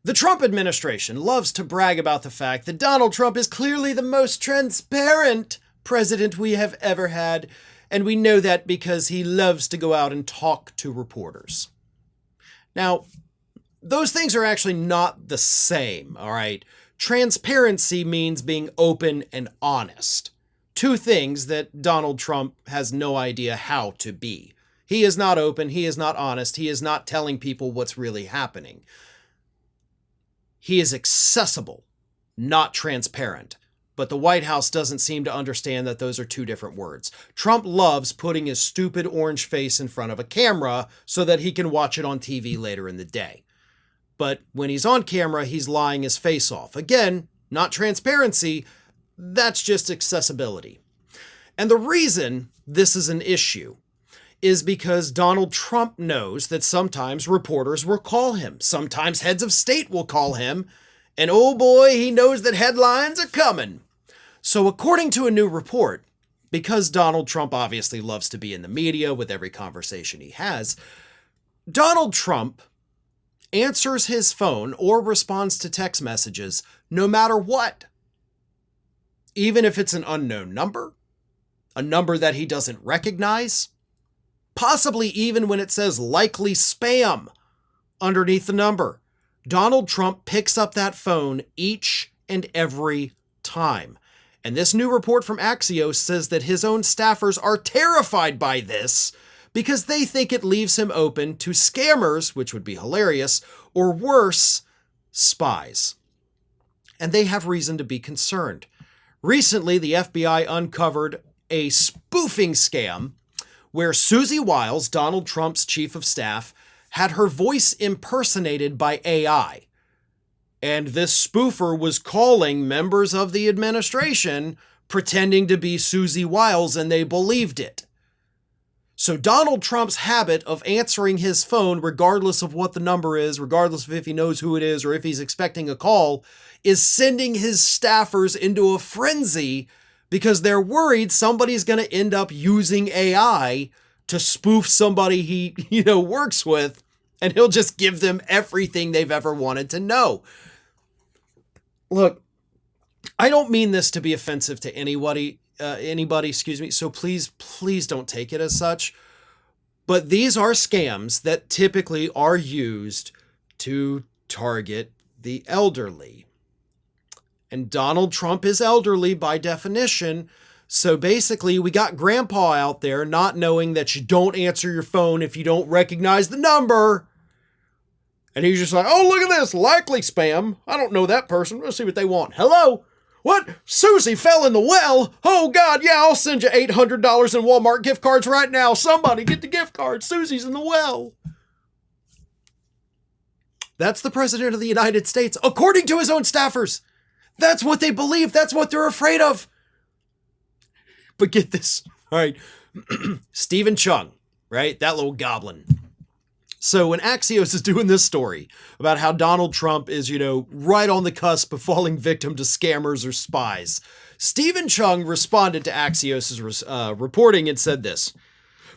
The Trump administration loves to brag about the fact that Donald Trump is clearly the most transparent president we have ever had, and we know that because he loves to go out and talk to reporters. Now, those things are actually not the same, all right? Transparency means being open and honest. Two things that Donald Trump has no idea how to be. He is not open, he is not honest, he is not telling people what's really happening. He is accessible, not transparent. But the White House doesn't seem to understand that those are two different words. Trump loves putting his stupid orange face in front of a camera so that he can watch it on TV later in the day. But when he's on camera, he's lying his face off. Again, not transparency, that's just accessibility. And the reason this is an issue is because Donald Trump knows that sometimes reporters will call him. Sometimes heads of state will call him. And oh boy, he knows that headlines are coming. So according to a new report, because Donald Trump obviously loves to be in the media with every conversation he has, Donald Trump answers his phone or responds to text messages no matter what. Even if it's an unknown number, a number that he doesn't recognize, possibly even when it says likely spam underneath the number. Donald Trump picks up that phone each and every time. And this new report from Axios says that his own staffers are terrified by this because they think it leaves him open to scammers, which would be hilarious, or worse, spies. And they have reason to be concerned. Recently, the FBI uncovered a spoofing scam where Susie Wiles, Donald Trump's chief of staff, had her voice impersonated by AI. And this spoofer was calling members of the administration pretending to be Susie Wiles, and they believed it. So Donald Trump's habit of answering his phone, regardless of what the number is, regardless of if he knows who it is or if he's expecting a call, is sending his staffers into a frenzy because they're worried somebody's going to end up using AI to spoof somebody he, works with, and he'll just give them everything they've ever wanted to know. Look, I don't mean this to be offensive to anybody, so please don't take it as such. But these are scams that typically are used to target the elderly. And Donald Trump is elderly by definition. So basically, we got grandpa out there not knowing that you don't answer your phone if you don't recognize the number. And he's just like, oh, look at this, likely spam. I don't know that person. Let's see what they want. Hello? What? Susie fell in the well? Oh, God, yeah, I'll send you $800 in Walmart gift cards right now. Somebody get the gift card. Susie's in the well. That's the president of the United States, according to his own staffers. That's what they believe. That's what they're afraid of. But get this, all right? Stephen Chung, right? That little goblin. So when Axios is doing this story about how Donald Trump is, right on the cusp of falling victim to scammers or spies, Stephen Chung responded to Axios' reporting and said this: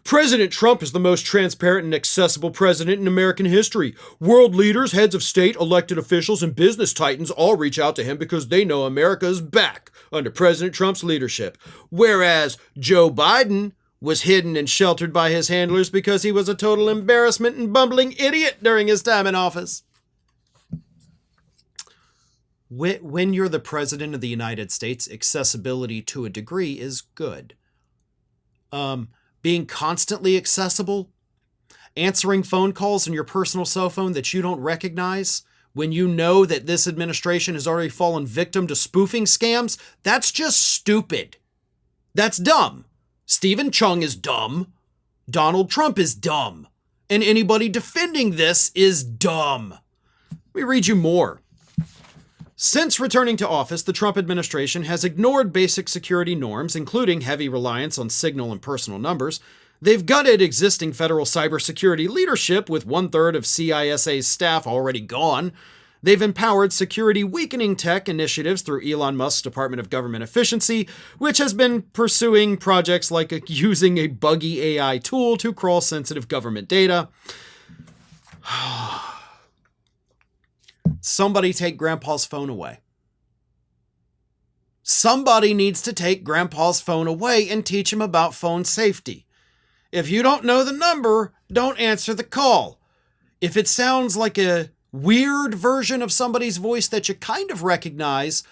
President Trump is the most transparent and accessible president in American history. World leaders, heads of state, elected officials, and business titans all reach out to him because they know America is back under President Trump's leadership. Whereas Joe Biden was hidden and sheltered by his handlers because he was a total embarrassment and bumbling idiot during his time in office. When you're the president of the United States, accessibility to a degree is good. Being constantly accessible, answering phone calls on your personal cell phone that you don't recognize, when you know that this administration has already fallen victim to spoofing scams, that's just stupid. That's dumb. Stephen Chung is dumb. Donald Trump is dumb. And anybody defending this is dumb. Let me read you more. Since returning to office, the Trump administration has ignored basic security norms, including heavy reliance on signal and personal numbers. They've gutted existing federal cybersecurity leadership, with 1/3 of CISA's staff already gone. They've empowered security weakening tech initiatives through Elon Musk's Department of Government Efficiency, which has been pursuing projects like using a buggy AI tool to crawl sensitive government data. Somebody take Grandpa's phone away. Somebody needs to take Grandpa's phone away and teach him about phone safety. If you don't know the number, don't answer the call. If it sounds like a weird version of somebody's voice that you kind of recognize,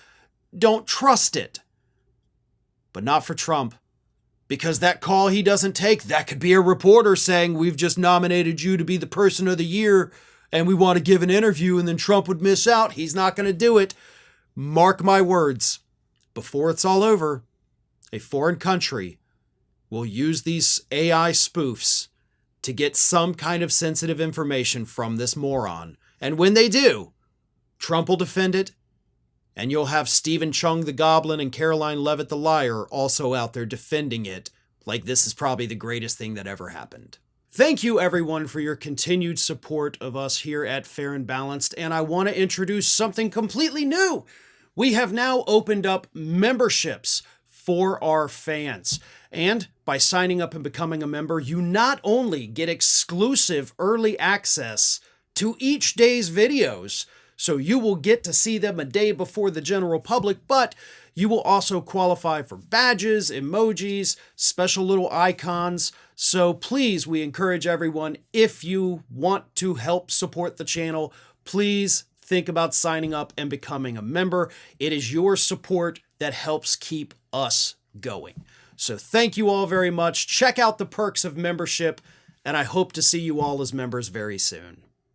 don't trust it. But not for Trump. Because that call he doesn't take, that could be a reporter saying, we've just nominated you to be the person of the year and we want to give an interview, and then Trump would miss out. He's not going to do it. Mark my words. Before it's all over, a foreign country will use these AI spoofs to get some kind of sensitive information from this moron. And when they do, Trump will defend it, and you'll have Stephen Chung the Goblin and Caroline Levitt the Liar also out there defending it like this is probably the greatest thing that ever happened. Thank you, everyone, for your continued support of us here at Fair and Balanced, and I want to introduce something completely new. We have now opened up memberships for our fans. And by signing up and becoming a member, you not only get exclusive early access to each day's videos, so you will get to see them a day before the general public, but you will also qualify for badges, emojis, special little icons. So please, we encourage everyone, if you want to help support the channel, please think about signing up and becoming a member. It is your support that helps keep us going. So thank you all very much. Check out the perks of membership, and I hope to see you all as members very soon.